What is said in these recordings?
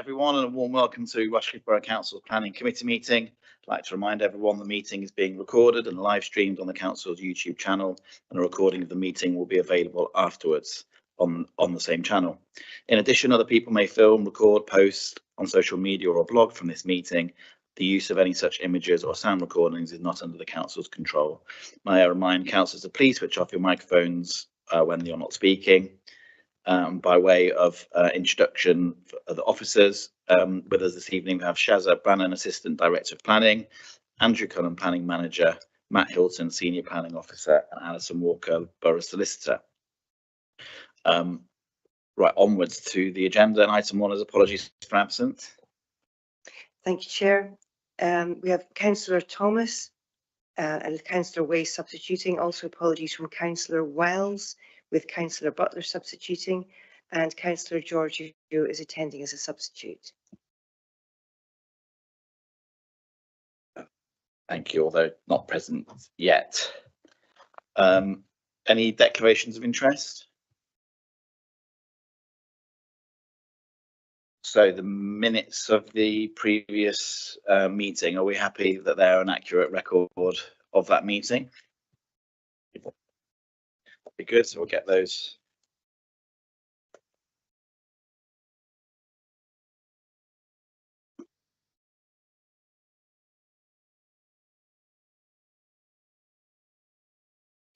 everyone, and a warm welcome to Rushcliffe Borough Council's Planning Committee meeting. I'd like to remind everyone the meeting is being recorded and live streamed on the Council's YouTube channel, and a recording of the meeting will be available afterwards on the same channel. In addition, other people may film, record, post on social media or blog from this meeting. The use of any such images or sound recordings is not under the Council's control. May I remind councillors to please switch off your microphones when you're not speaking. By way of introduction for the officers, with us this evening we have Shazza Brannan, Assistant Director of Planning, Andrew Cullen, Planning Manager, Matt Hilton, Senior Planning Officer, and Alison Walker, Borough Solicitor. Right, onwards to the agenda, and item 1 is apologies for absence. Thank you, Chair. We have Councillor Thomas and Councillor Way substituting. Also apologies from Councillor Wells, with Councillor Butler substituting, and Councillor Georgiou is attending as a substitute. Thank you, although not present yet. Any declarations of interest? So the minutes of the previous meeting, are we happy that they're an accurate record of that meeting? Be good, so we'll get those.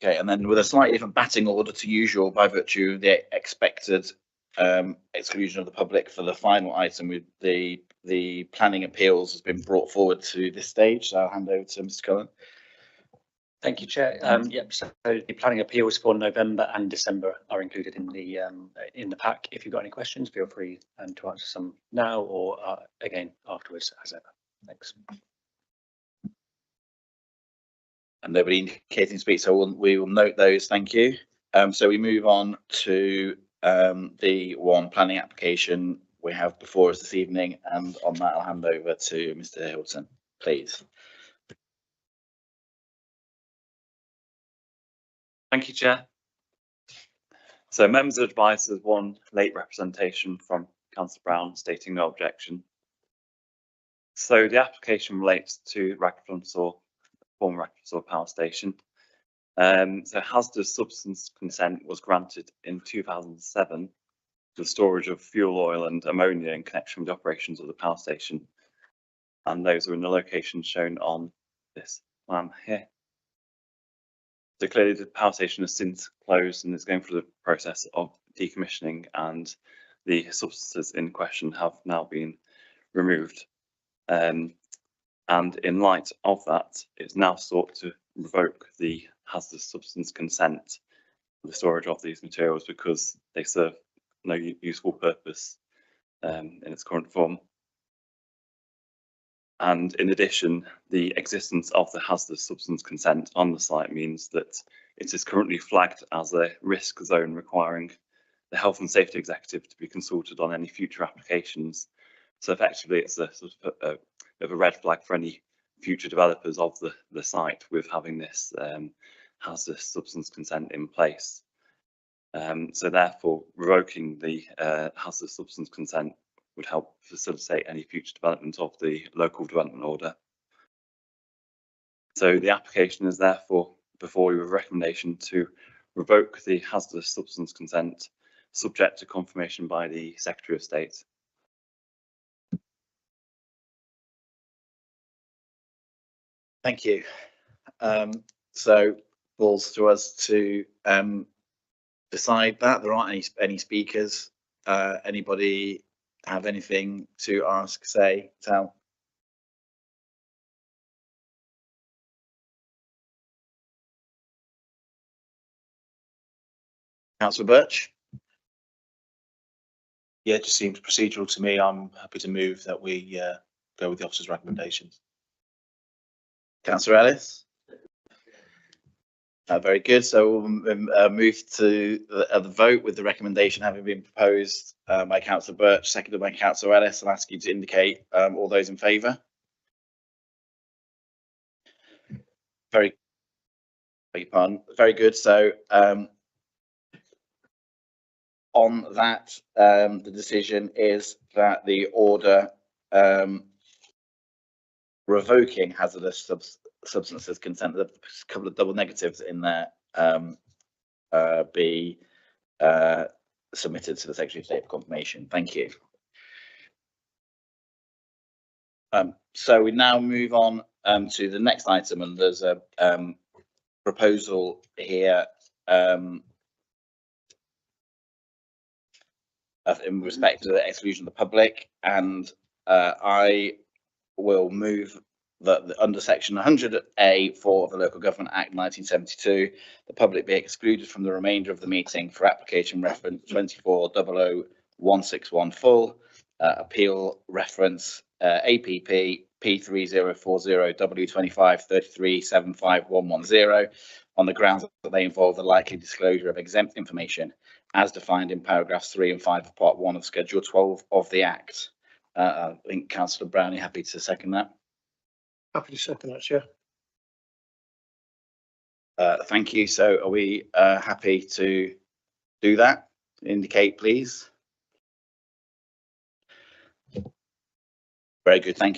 Okay, and then with a slightly different batting order to usual by virtue of the expected exclusion of the public for the final item, with the planning appeals has been brought forward to this stage. So I'll hand over to Mr. Cullen. Thank you, Chair. Yep. So the planning appeals for November and December are included in the pack. If you've got any questions, feel free to answer some now or again afterwards, as ever. Thanks. And nobody indicating to speak, so we will note those. Thank you. So we move on to the one planning application we have before us this evening, and on that I'll hand over to Mr. Hilton, please. Thank you, Chair. So members of advice, there's one late representation from Councillor Brown stating no objection. So the application relates to Raglan-Flensburg, former Raglan-Flensburg power station. So hazardous substance consent was granted in 2007 for the storage of fuel oil and ammonia in connection with the operations of the power station. And those are in the location shown on this plan here. So clearly the power station has since closed and is going through the process of decommissioning, and the substances in question have now been removed. And in light of that, it's now sought to revoke the hazardous substance consent for the storage of these materials because they serve no useful purpose in its current form. And in addition, the existence of the hazardous substance consent on the site means that it is currently flagged as a risk zone, requiring the Health and Safety Executive to be consulted on any future applications. So effectively, it's a sort of a red flag for any future developers of the site with having this hazardous substance consent in place. So therefore, revoking the hazardous substance consent would help facilitate any future development of the local development order. So the application is therefore before you with a recommendation to revoke the hazardous substance consent, subject to confirmation by the Secretary of State. Thank you. So falls to us to decide that. There aren't any speakers. Anybody have anything to ask, say, tell? Councillor Birch? Yeah, it just seems procedural to me. I'm happy to move that we go with the officer's recommendations. Councillor Ellis? Very good. So we'll move to the vote with the recommendation having been proposed by Councillor Birch, seconded by Councillor Ellis. I'll ask you to indicate all those in favour. Very good. So on that, the decision is that the order revoking hazardous substances consent, there's a couple of double negatives in there, be submitted to the Secretary of State for confirmation. Thank you. So we now move on to the next item, and there's a proposal here in respect to the exclusion of the public, and I will move that under section 100A(4) of the Local Government Act 1972, the public be excluded from the remainder of the meeting for application reference 24000161 full, appeal reference APP P3040 W2533751110 on the grounds that they involve the likely disclosure of exempt information as defined in paragraphs 3 and 5 of part 1 of schedule 12 of the Act. I think Councillor Brown, you happy to second that? Happy to second that, Chair. Thank you. So are we happy to do that? Indicate, please. Very good, thank you.